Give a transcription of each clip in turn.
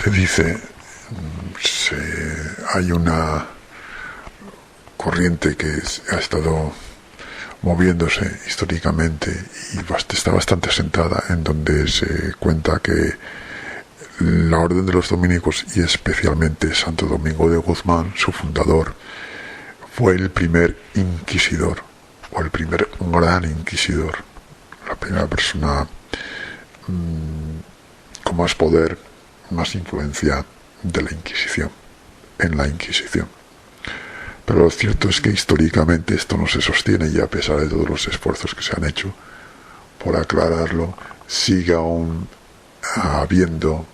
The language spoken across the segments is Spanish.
se dice, hay una corriente que ha estado moviéndose históricamente y está bastante asentada, en donde se cuenta que la Orden de los Dominicos, y especialmente Santo Domingo de Guzmán, su fundador, fue el primer inquisidor, o el primer gran inquisidor, la primera persona con más poder, más influencia de la Inquisición, en la Inquisición. Pero lo cierto es que históricamente esto no se sostiene, y a pesar de todos los esfuerzos que se han hecho por aclararlo, sigue aún habiendo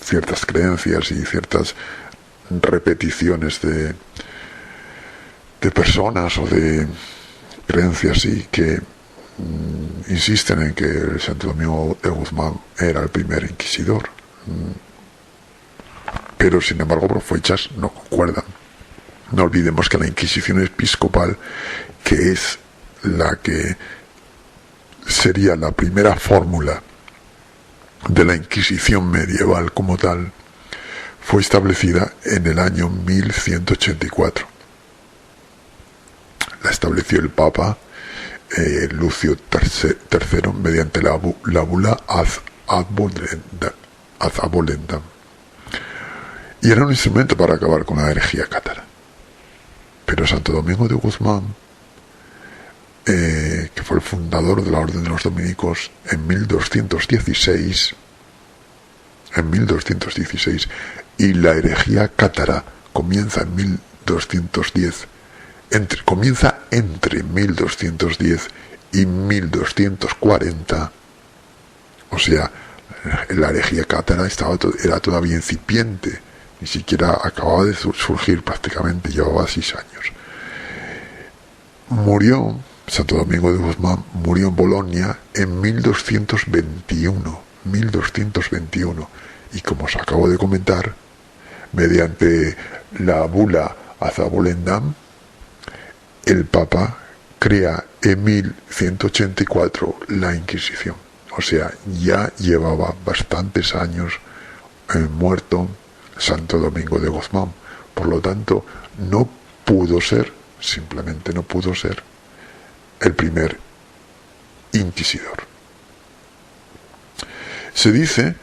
ciertas creencias y ciertas repeticiones de personas o de creencias que insisten en que el Santo Domingo de Guzmán era el primer inquisidor, pero sin embargo por fechas no concuerdan. No olvidemos que la Inquisición episcopal, que es la que sería la primera fórmula de la Inquisición medieval como tal, fue establecida en el año 1184. La estableció el Papa Lucio III mediante la bula ad abolendam, y era un instrumento para acabar con la herejía cátara. Pero Santo Domingo de Guzmán, que fue el fundador de la Orden de los Dominicos en 1216, y la herejía cátara comienza en 1210, comienza entre 1210 y 1240, o sea, la herejía cátara era todavía incipiente, ni siquiera acababa de surgir prácticamente, llevaba 6 años. Murió, Santo Domingo de Guzmán murió en Bolonia en 1221, y como os acabo de comentar, mediante la bula ad abolendam, el Papa crea en 1184 la Inquisición. O sea, ya llevaba bastantes años muerto Santo Domingo de Guzmán. Por lo tanto, no pudo ser, simplemente no pudo ser, el primer inquisidor. Se dice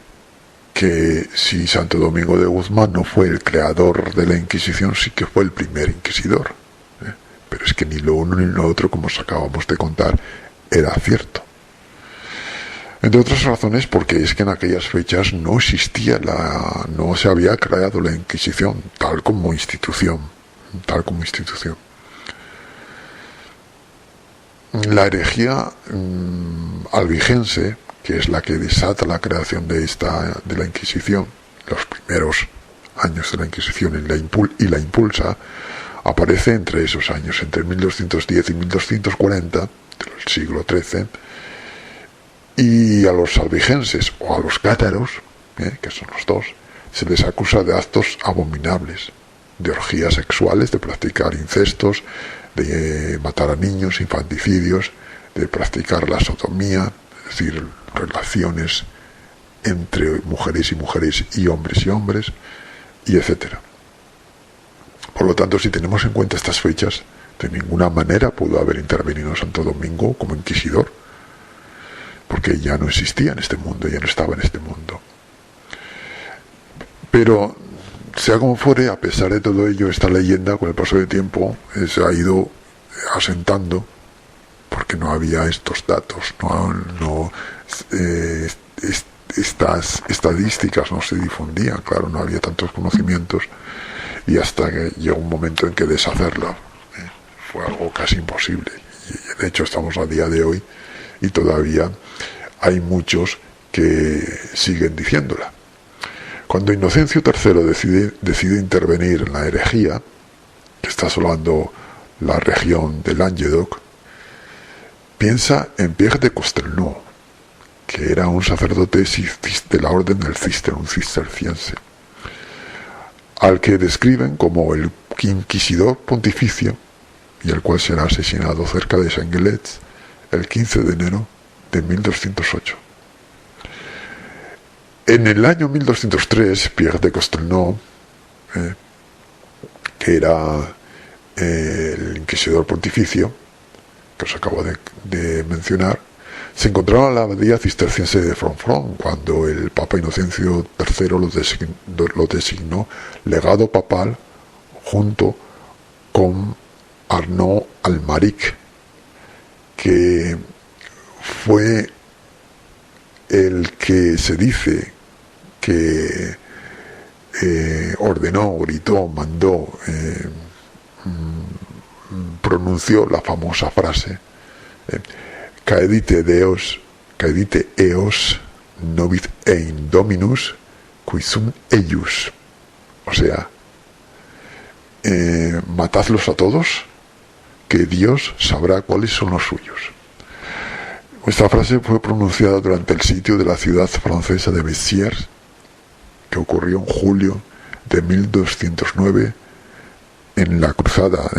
que si Santo Domingo de Guzmán no fue el creador de la Inquisición, sí que fue el primer inquisidor. Pero es que ni lo uno ni lo otro, como os acabamos de contar, era cierto. Entre otras razones, porque es que en aquellas fechas no existía no se había creado la Inquisición tal como institución. La herejía albigense, que es la que desata la creación de la Inquisición, los primeros años de la Inquisición, y la impulsa, aparece entre esos años, entre 1210 y 1240 del siglo XIII, y a los albigenses o a los cátaros, que son los dos, se les acusa de actos abominables, de orgías sexuales, de practicar incestos, de matar a niños, infanticidios, de practicar la sodomía, es decir, relaciones entre mujeres y mujeres y hombres, y etcétera. Por lo tanto, si tenemos en cuenta estas fechas, de ninguna manera pudo haber intervenido Santo Domingo como inquisidor, porque ya no existía en este mundo, ya no estaba en este mundo. Pero, sea como fuere, a pesar de todo ello, esta leyenda, con el paso del tiempo, se ha ido asentando, porque no había estos datos, estas estadísticas no se difundían, claro, no había tantos conocimientos, y hasta que llegó un momento en que deshacerla fue algo casi imposible. Y de hecho estamos a día de hoy y todavía hay muchos que siguen diciéndola. Cuando Inocencio III decide intervenir en la herejía, que está asolando la región del Languedoc, piensa en Pierre de Castelnau, que era un sacerdote de la orden del Cister, un cisterciense, al que describen como el inquisidor pontificio, y el cual será asesinado cerca de Saint-Gelais el 15 de enero de 1208. En el año 1203, Pierre de Castelnau, que era el inquisidor pontificio, que os acabo de mencionar, se encontraba en la abadía cisterciense de Fronfron cuando el Papa Inocencio III lo designó legado papal junto con Arnaud Almaric, que fue el que se dice que ordenó, gritó, mandó, pronunció la famosa frase caedite eos novit ein dominus qui sunt eius, o sea, matadlos a todos, que Dios sabrá cuáles son los suyos. Esta frase fue pronunciada durante el sitio de la ciudad francesa de Béziers, que ocurrió en julio de 1209 en la cruzada,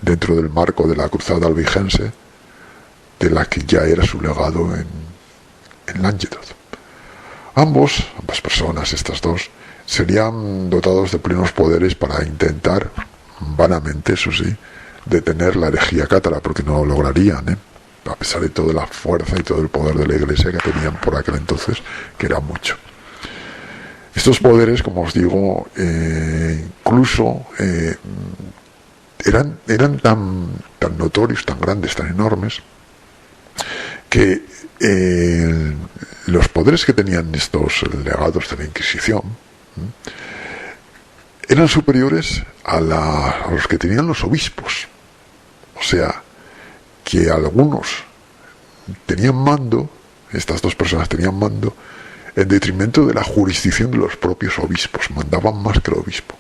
dentro del marco de la cruzada albigense, de la que ya era su legado en Languedoc. Ambas personas, estas dos, serían dotados de plenos poderes para intentar, vanamente, eso sí, detener la herejía cátara, porque no lo lograrían, a pesar de toda la fuerza y todo el poder de la Iglesia que tenían por aquel entonces, que era mucho. Estos poderes, como os digo, incluso eran tan notorios, tan grandes, tan enormes, que los poderes que tenían estos legados de la Inquisición eran superiores a los que tenían los obispos. O sea, que algunos tenían mando, estas dos personas tenían mando, en detrimento de la jurisdicción de los propios obispos, mandaban más que el obispo.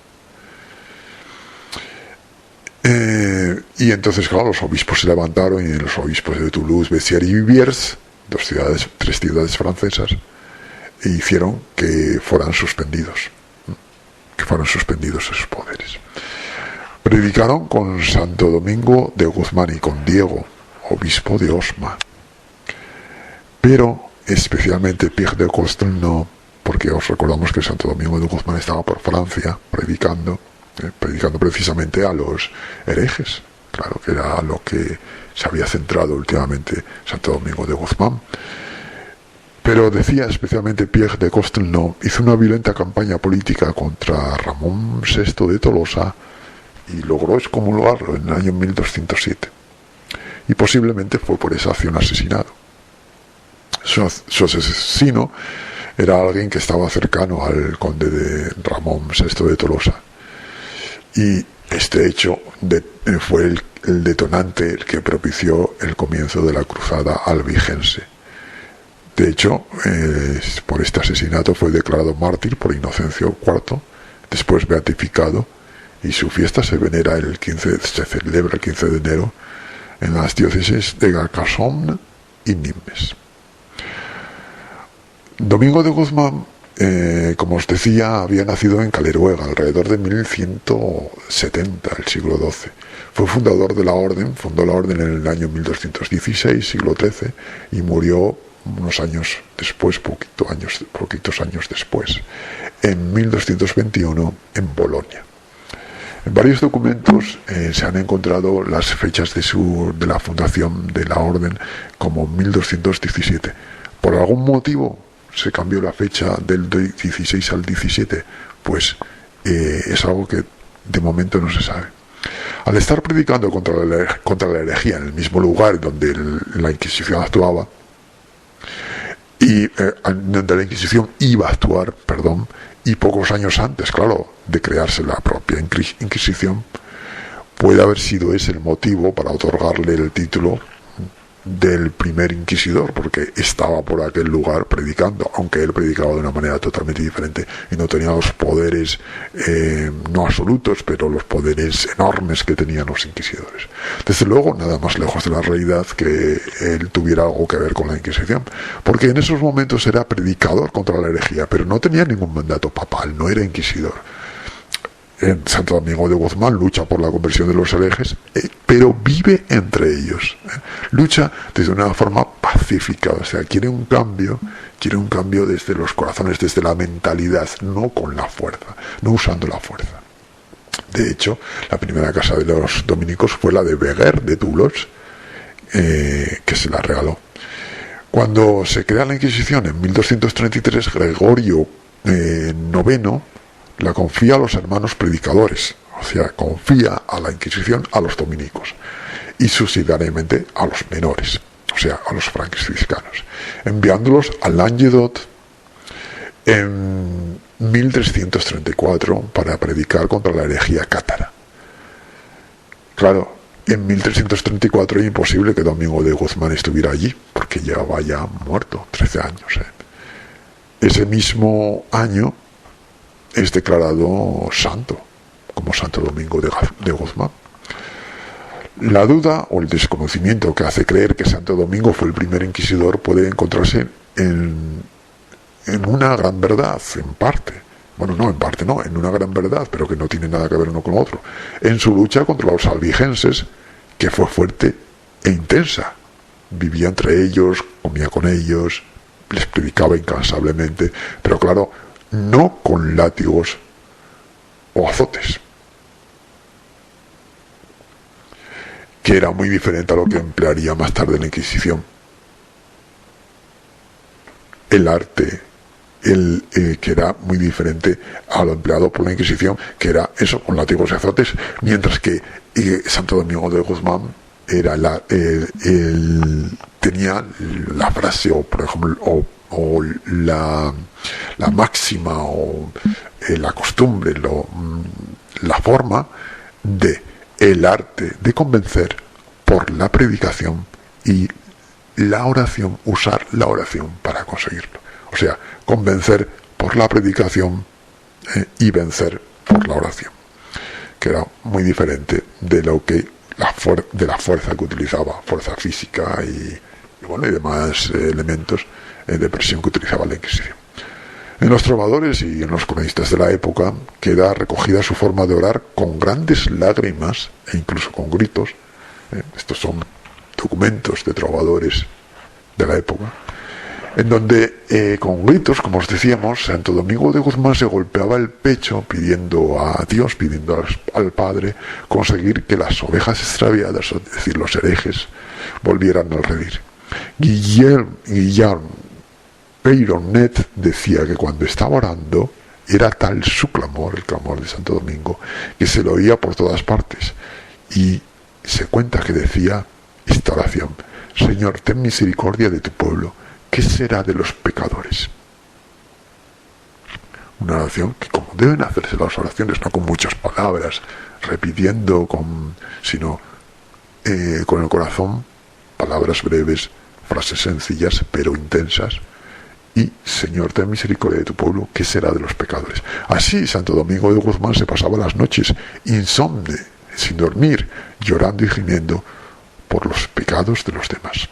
Y entonces, claro, los obispos se levantaron, y los obispos de Toulouse, Béziers y Viviers, tres ciudades francesas, e hicieron que fueran suspendidos esos poderes. Predicaron con Santo Domingo de Guzmán y con Diego, obispo de Osma, pero especialmente Pierre de Castelnau, porque os recordamos que Santo Domingo de Guzmán estaba por Francia predicando precisamente a los herejes, claro, que era lo que se había centrado últimamente Santo Domingo de Guzmán. Pero decía especialmente Pierre de Castelnau, hizo una violenta campaña política contra Ramón VI de Tolosa y logró excomulgarlo en el año 1207. Y posiblemente fue por esa acción asesinado. Su asesino era alguien que estaba cercano al conde de Ramón VI de Tolosa. Y este hecho fue el detonante, el que propició el comienzo de la cruzada albigense. De hecho, por este asesinato fue declarado mártir por Inocencio IV, después beatificado, y su fiesta se celebra el 15 de enero en las diócesis de Carcassonne y Nimes. Domingo de Guzmán, como os decía, había nacido en Caleruega alrededor de 1170, el siglo XII. Fue fundador de la orden, fundó la orden en el año 1216, siglo XIII, y murió unos años después, poquitos años después, en 1221 en Bolonia. En varios documentos se han encontrado las fechas de la fundación de la orden como 1217. Por algún motivo se cambió la fecha del 16 al 17, pues es algo que de momento no se sabe. Al estar predicando contra la herejía en el mismo lugar donde la Inquisición actuaba, y donde la Inquisición iba a actuar, y pocos años antes, claro, de crearse la propia Inquisición, puede haber sido ese el motivo para otorgarle el título del primer inquisidor, porque estaba por aquel lugar predicando, aunque él predicaba de una manera totalmente diferente y no tenía los poderes no absolutos, pero los poderes enormes que tenían los inquisidores. Desde luego, nada más lejos de la realidad que él tuviera algo que ver con la Inquisición, porque en esos momentos era predicador contra la herejía, pero no tenía ningún mandato papal, no era inquisidor. en Santo Domingo de Guzmán lucha por la conversión de los herejes, pero vive entre ellos, lucha desde una forma pacífica, o sea, quiere un cambio desde los corazones, desde la mentalidad, no con la fuerza, no usando la fuerza. De hecho, la primera casa de los dominicos fue la de Beguer de Toulouse, que se la regaló. Cuando se crea la Inquisición en 1233, Gregorio IX la confía a los hermanos predicadores, o sea, confía a la Inquisición a los dominicos y subsidiariamente a los menores, o sea, a los franciscanos, enviándolos a Languedoc en 1334 para predicar contra la herejía cátara. Claro, en 1334 es imposible que Domingo de Guzmán estuviera allí, porque llevaba ya muerto, 13 años. Ese mismo año es declarado santo, como Santo Domingo de Guzmán. La duda o el desconocimiento que hace creer que Santo Domingo fue el primer inquisidor puede encontrarse en una gran verdad, en parte. Bueno, no, en parte no, en una gran verdad, pero que no tiene nada que ver uno con otro. En su lucha contra los albigenses, que fue fuerte e intensa. Vivía entre ellos, comía con ellos, les predicaba incansablemente, pero claro, no con látigos o azotes, que era muy diferente a lo que emplearía más tarde la Inquisición. El arte, que era muy diferente a lo empleado por la Inquisición, que era eso, con látigos y azotes, mientras que Santo Domingo de Guzmán era tenía la frase, o por ejemplo, o la máxima, o la costumbre, la forma de el arte de convencer por la predicación y la oración, usar la oración para conseguirlo. O sea, convencer por la predicación y vencer por la oración, que era muy diferente de lo que de la fuerza que utilizaba, fuerza física y demás elementos de presión que utilizaba la Inquisición. En los trovadores y en los cronistas de la época queda recogida su forma de orar con grandes lágrimas e incluso con gritos. Estos son documentos de trovadores de la época, en donde con gritos, como os decíamos, Santo Domingo de Guzmán se golpeaba el pecho pidiendo a Dios, pidiendo al Padre, conseguir que las ovejas extraviadas, es decir, los herejes, volvieran al redil. Guillaume Peyronnet decía que cuando estaba orando era tal su clamor, el clamor de Santo Domingo, que se lo oía por todas partes, y se cuenta que decía esta oración: Señor, ten misericordia de tu pueblo, ¿qué será de los pecadores? Una oración que, como deben hacerse las oraciones, no con muchas palabras, repitiendo, sino con el corazón, palabras breves, frases sencillas pero intensas. Y, Señor, ten misericordia de tu pueblo, ¿qué será de los pecadores? Así Santo Domingo de Guzmán se pasaba las noches insomne, sin dormir, llorando y gimiendo por los pecados de los demás.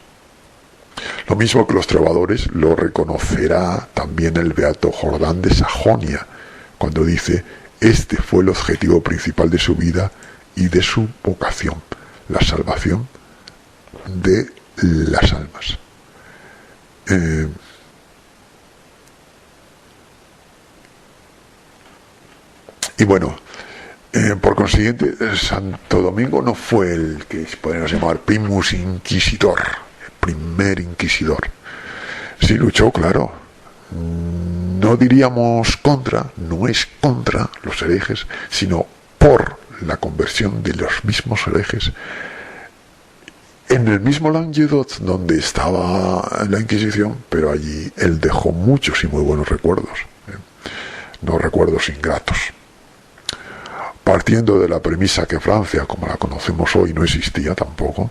Lo mismo que los trovadores lo reconocerá también el beato Jordán de Sajonia, cuando dice: este fue el objetivo principal de su vida y de su vocación, la salvación de las almas. Y bueno, por consiguiente, Santo Domingo no fue el que podríamos llamar primus inquisitor, el primer inquisidor. Sí luchó, claro, no diríamos no es contra los herejes, sino por la conversión de los mismos herejes. En el mismo Languedoc donde estaba la Inquisición, pero allí él dejó muchos y muy buenos recuerdos, no recuerdos ingratos. Partiendo de la premisa que Francia, como la conocemos hoy, no existía tampoco,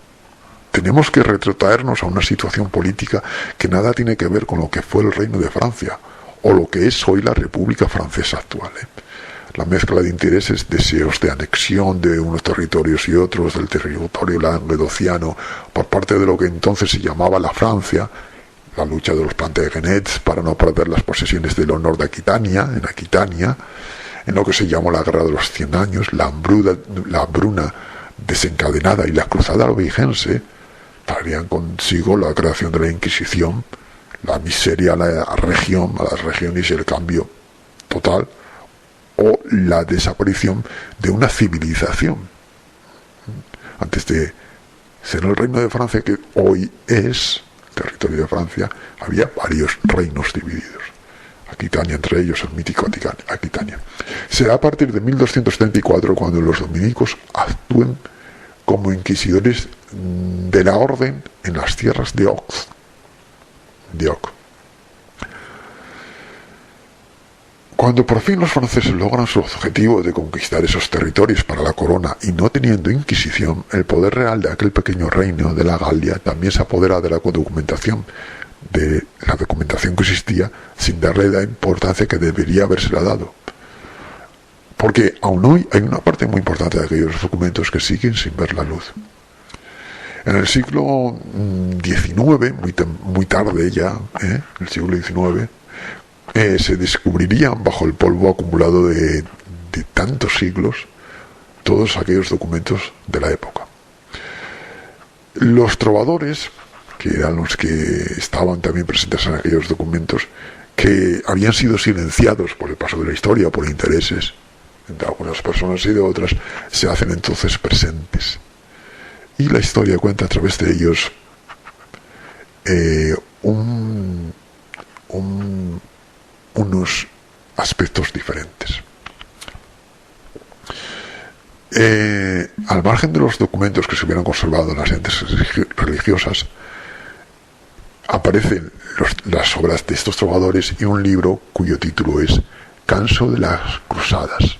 tenemos que retrotraernos a una situación política que nada tiene que ver con lo que fue el Reino de Francia, o lo que es hoy la República Francesa actual. La mezcla de intereses, deseos de anexión de unos territorios y otros, del territorio languedociano, por parte de lo que entonces se llamaba la Francia, la lucha de los Plantagenets para no perder las posesiones del honor de Aquitania, en lo que se llamó la Guerra de los 100 Años, la hambruna desencadenada y la cruzada albigense, traerían consigo la creación de la Inquisición, la miseria a las regiones y el cambio total, o la desaparición de una civilización. Antes de ser el reino de Francia, que hoy es territorio de Francia, había varios reinos divididos. Aquitania, entre ellos el mítico Aquitania. Será a partir de 1234 cuando los dominicos actúen como inquisidores de la orden en las tierras de Oc. Cuando por fin los franceses logran su objetivo de conquistar esos territorios para la corona y no teniendo Inquisición, el poder real de aquel pequeño reino de la Galia también se apodera de la documentación que existía, sin darle la importancia que debería habérsela dado. Porque aún hoy hay una parte muy importante de aquellos documentos que siguen sin ver la luz. En el siglo XIX, muy tarde ya, el siglo XIX, se descubrirían bajo el polvo acumulado de tantos siglos todos aquellos documentos de la época. Los trovadores, que eran los que estaban también presentes en aquellos documentos, que habían sido silenciados por el paso de la historia, por intereses de algunas personas y de otras, se hacen entonces presentes. Y la historia cuenta a través de ellos unos aspectos diferentes. Al margen de los documentos que se hubieran conservado en las entes religiosas, aparecen las obras de estos trovadores y un libro cuyo título es Canso de las Cruzadas,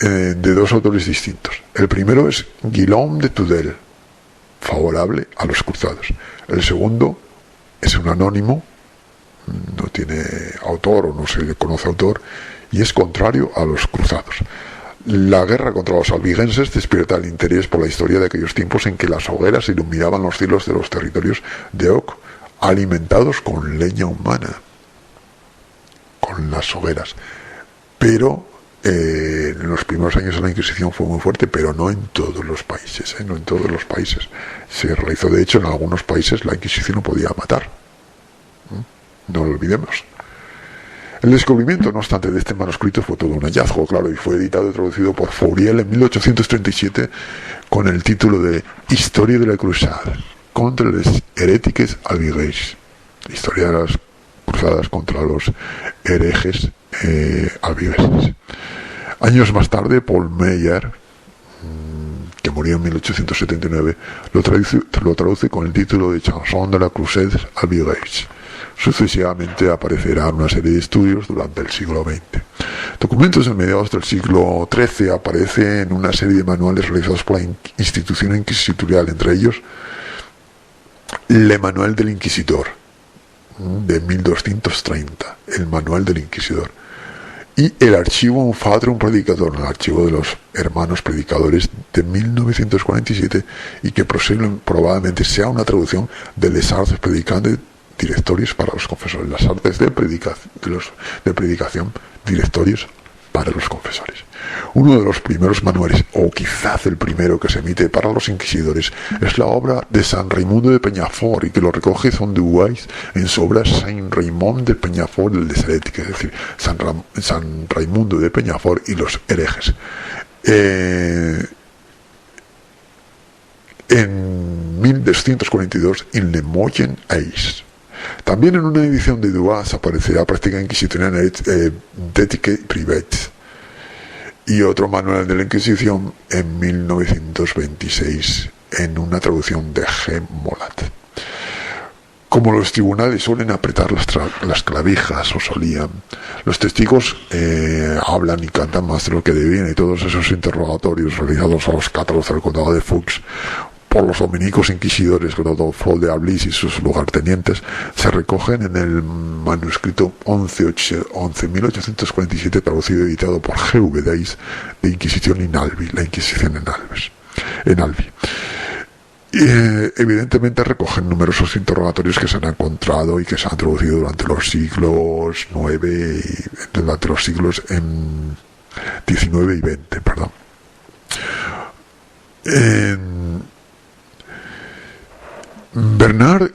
de dos autores distintos. El primero es Guillaume de Tudel, favorable a los cruzados. El segundo es un anónimo, no tiene autor o no se le conoce autor, y es contrario a los cruzados. La guerra contra los albigenses despierta el interés por la historia de aquellos tiempos en que las hogueras iluminaban los cielos de los territorios de Oc, alimentados con leña humana, con las hogueras. Pero en los primeros años de la Inquisición fue muy fuerte, pero no en todos los países, no en todos los países. Se realizó, de hecho, en algunos países la Inquisición no podía matar. No lo olvidemos. El descubrimiento, no obstante, de este manuscrito fue todo un hallazgo, claro, y fue editado y traducido por Fouriel en 1837 con el título de Historia de la Cruzada contra les herétiques albigeis. Historia de las cruzadas contra los herejes albigeses. Años más tarde, Paul Meyer, que murió en 1879, lo traduce con el título de Chanson de la Crusade albigeis. Sucesivamente aparecerán una serie de estudios durante el siglo XX. Documentos de mediados del siglo XIII aparecen una serie de manuales realizados por la institución inquisitorial, entre ellos Le Manual del Inquisidor, de 1230, el Manual del Inquisidor, y el Archivo Un Fatrum Predicador, el archivo de los hermanos predicadores, de 1947, y que probablemente sea una traducción de Les Arts Predicantes, directorios para los confesores, las artes de predicación, directorios para los confesores. Uno de los primeros manuales, o quizás el primero que se emite para los inquisidores, es la obra de San Raimundo de Peñafort, y que lo recoge Zonduwais en su obra Saint Raymond de Peñafort el de Herética, es decir, San Raimundo de Peñafort y los herejes. En 1242, en Le Moyen Ais. También en una edición de Duas aparecerá Práctica Inquisitoriana d'Éthique Privée y otro manual de la Inquisición en 1926 en una traducción de G. Molat. Como los tribunales suelen apretar las clavijas, o solían, los testigos hablan y cantan más de lo que debían, y todos esos interrogatorios realizados a los cátaros del condado de Foix por los dominicos inquisidores Godofredo de Ablis y sus lugartenientes se recogen en el manuscrito 11.847 traducido y editado por G.V. Deis de Inquisición en Albi, la Inquisición en Albi. Evidentemente recogen numerosos interrogatorios que se han encontrado y que se han traducido durante los siglos IX y durante los siglos XIX y XX, perdón. Bernard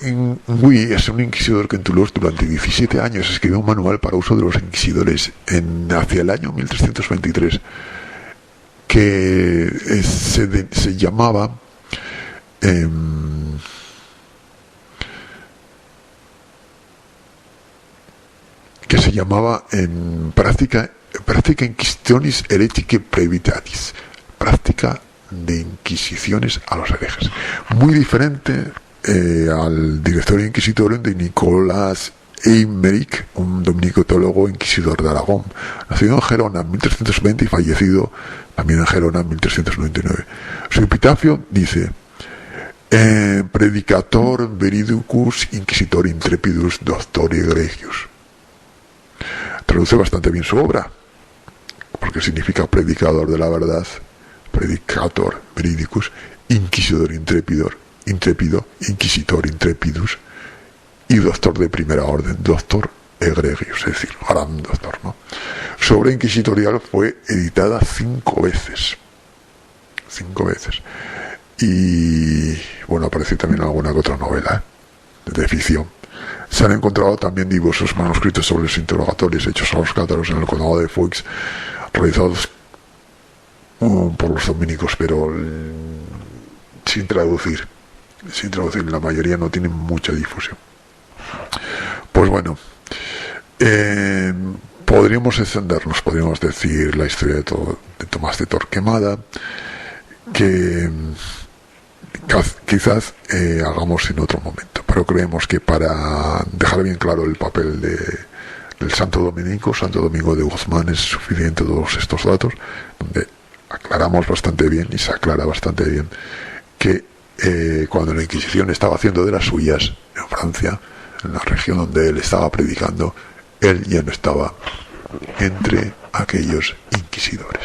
Nguy es un inquisidor que en Toulouse durante 17 años escribió un manual para uso de los inquisidores hacia el año 1323 que se llamaba práctica Inquisitionis Hereticae Praevitatis, práctica de inquisiciones a los herejes, muy diferente al directorio inquisitorio de Nicolás Eymerich, un dominico teólogo inquisidor de Aragón, nacido en Gerona en 1320 y fallecido también en Gerona en 1399. Su epitafio dice: Predicator veridicus inquisitor intrepidus doctor egregius. Traduce bastante bien su obra, porque significa predicador de la verdad, predicator veridicus, inquisidor intrépido, inquisitor intrepidus, y doctor de primera orden, doctor egregius, es decir, gran doctor, ¿no? Su obra inquisitorial fue editada 5 veces. 5 veces. Y bueno, aparece también alguna que otra novela de ficción. Se han encontrado también diversos manuscritos sobre los interrogatorios hechos a los cátaros en el condado de Foix, realizados por los dominicos, pero sin traducir. La mayoría no tienen mucha difusión. Pues bueno, podríamos extendernos, podríamos decir la historia de Tomás de Torquemada, que quizás hagamos en otro momento, pero creemos que para dejar bien claro el papel del Santo Domingo de Guzmán, es suficiente todos estos datos, donde aclaramos bastante bien y se aclara bastante bien que cuando la Inquisición estaba haciendo de las suyas en Francia, en la región donde él estaba predicando, él ya no estaba entre aquellos inquisidores.